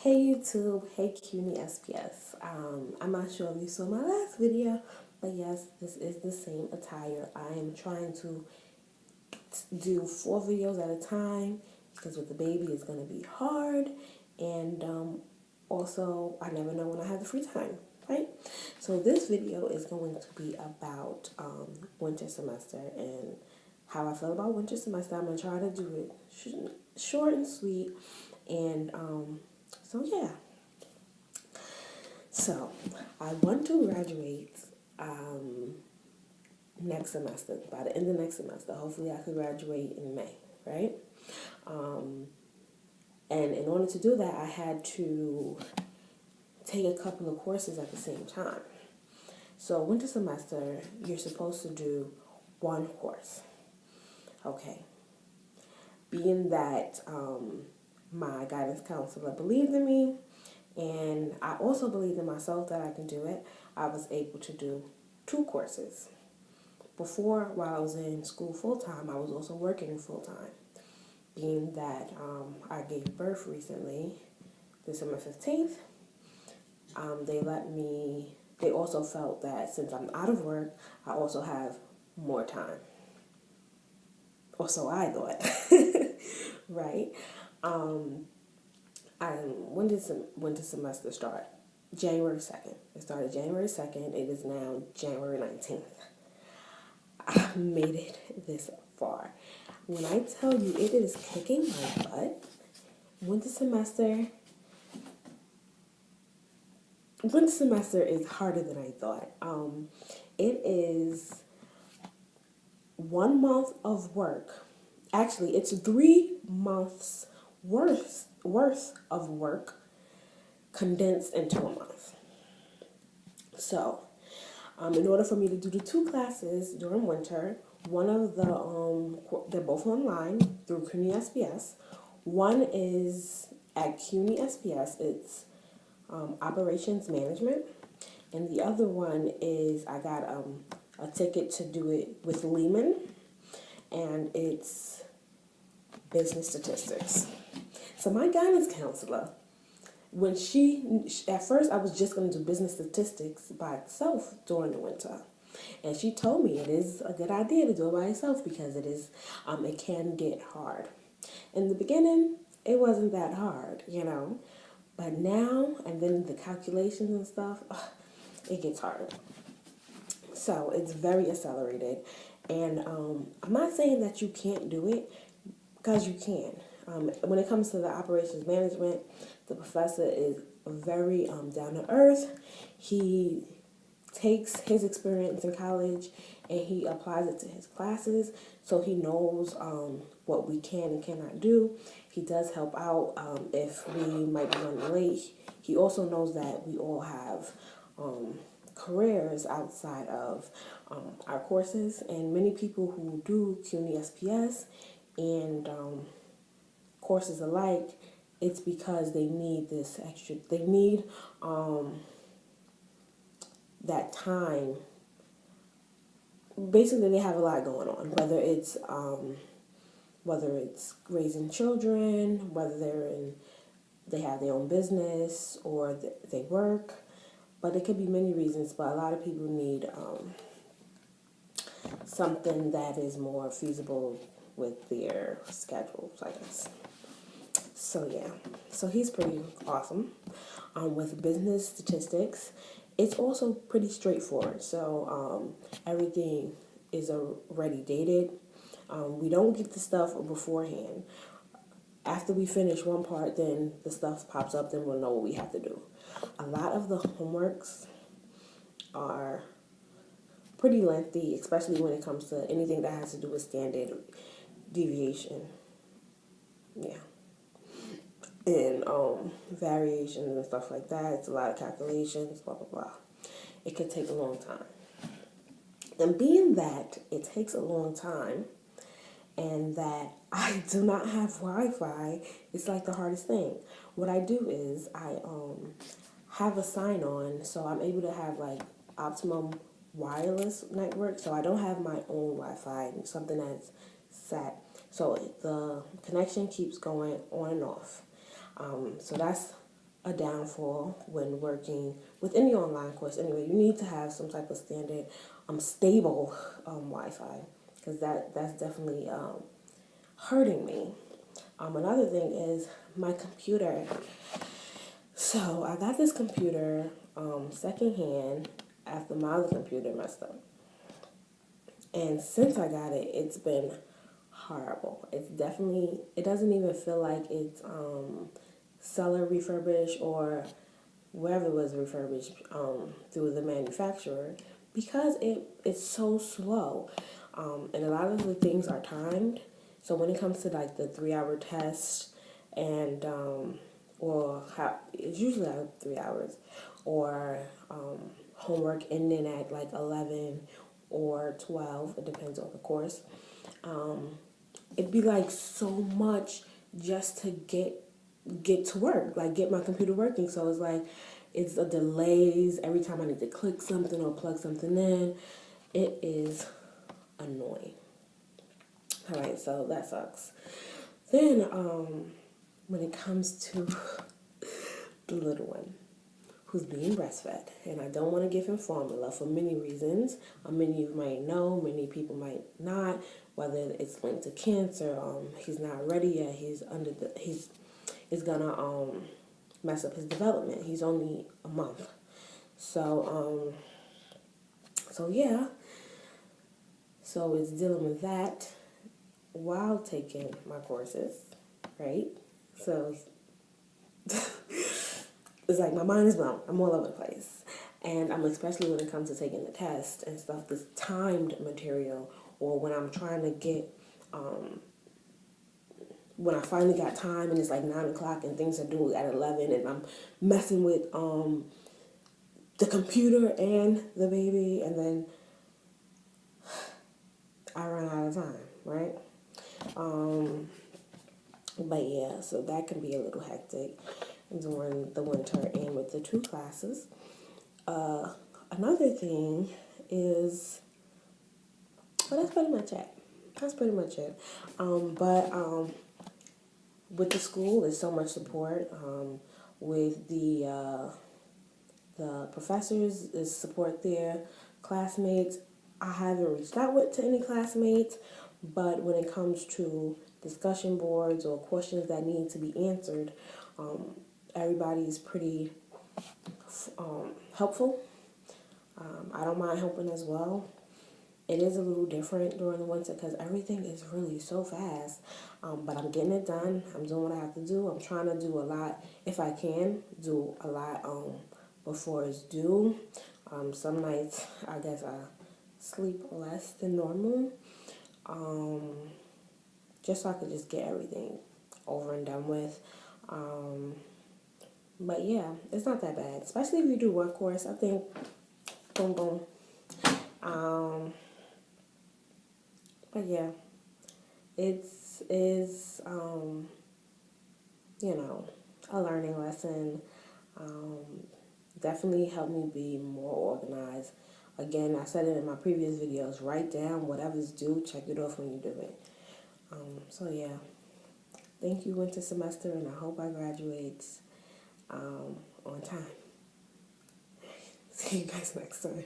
Hey YouTube, hey CUNY SPS. I'm not sure if you saw my last video, but yes, this is the same attire. I am trying to do 4 videos at a time because with the baby it's going to be hard, and also I never know when I have the free time, right? So this video is going to be about winter semester and how I feel about winter semester. I'm going to try to do it short and sweet, and so yeah. So I want to graduate next semester, by the end of next semester. Hopefully I could graduate in May, right? And in order to do that, I had to take a couple of courses at the same time. So winter semester, you're supposed to do one course, okay? Being that my guidance counselor believed in me, and I also believed in myself that I can do it, I was able to do 2 courses. Before, while I was in school full-time, I was also working full-time. Being that I gave birth recently, December 15th, they also felt that since I'm out of work, I also have more time. Or so I thought, right? When did winter semester start? January 2nd. It started January 2nd. It is now January 19th. I made it this far. When I tell you it is kicking my butt, winter semester is harder than I thought. It is 1 month of work. Actually, it's 3 months worth of work condensed into a month. So, in order for me to do the 2 classes during winter, one of they're both online through CUNY SPS. One is at CUNY SPS. It's operations management, and the other one is I got a ticket to do it with Lehman, and it's business statistics. So my guidance counselor, when at first I was just going to do business statistics by itself during the winter, and she told me it is a good idea to do it by itself because it can get hard. In the beginning, it wasn't that hard, but now, and then the calculations and stuff, it gets hard. So it's very accelerated, and I'm not saying that you can't do it, because you can. When it comes to the operations management, the professor is very down to earth. He takes his experience in college and he applies it to his classes, so he knows what we can and cannot do. He does help out if we might be running late. He also knows that we all have careers outside of our courses, and many people who do CUNY SPS and courses alike, it's because they need that time. Basically, they have a lot going on, whether it's raising children, whether they have their own business, or they work, but it could be many reasons. But a lot of people need something that is more feasible with their schedules, I guess. So yeah, so he's pretty awesome. With business statistics, it's also pretty straightforward. So everything is already dated. We don't get the stuff beforehand. After we finish one part, then the stuff pops up, then we'll know what we have to do. A lot of the homeworks are pretty lengthy, especially when it comes to anything that has to do with standard deviation. Yeah. And variations and stuff like that. It's a lot of calculations, blah, blah, blah. It could take a long time. And being that it takes a long time and that I do not have Wi-Fi, it's like the hardest thing. What I do is I have a sign-on, so I'm able to have like optimum wireless network. So I don't have my own Wi-Fi, something that's set. So the connection keeps going on and off. So that's a downfall when working with any online course. Anyway, you need to have some type of standard, stable Wi-Fi, because that's definitely hurting me. Another thing is my computer. So I got this computer secondhand after my other computer messed up. And since I got it, it's been horrible. It doesn't even feel like it's seller refurbished or wherever it was refurbished through the manufacturer, because it's so slow. And a lot of the things are timed. So when it comes to like the 3-hour test and it's usually like 3 hours, or homework ending at like 11 or 12, it depends on the course. It'd be like so much just to get to work, like get my computer working. So it's like it's a delays every time I need to click something or plug something in. It is annoying. All right, so that sucks. Then when it comes to the little one who's being breastfed, and I don't want to give him formula for many reasons. Many of you might know, many people might not, whether it's linked to cancer. He's not ready yet. He's gonna mess up his development. He's only a month, so yeah. So it's dealing with that while taking my courses, right? So it's like my mind is blown. I'm all over the place. And I'm especially when it comes to taking the test and stuff, this timed material, or when I'm trying to get, when I finally got time and it's like 9 o'clock and things are due at 11 and I'm messing with the computer and the baby, and then I run out of time, right? But yeah, so that can be a little hectic during the winter and with the 2 classes. Another thing is, well, that's pretty much it. But with the school, there's so much support. With the professors, there's support there. Classmates, I haven't reached out to any classmates, but when it comes to discussion boards or questions that need to be answered, everybody's pretty helpful. I don't mind helping as well. It is a little different during the winter because everything is really so fast, but I'm getting it done. I'm doing what I have to do. I'm trying to do a lot, if I can, do a lot before it's due. Some nights, I guess I sleep less than normal, just so I could just get everything over and done with. But yeah, it's not that bad, especially if you do one course. I think, boom, boom. But yeah, it's a learning lesson. Definitely helped me be more organized. Again, I said it in my previous videos, write down whatever's due, check it off when you do it. So yeah, thank you, winter semester, and I hope I graduate on time. See you guys next time.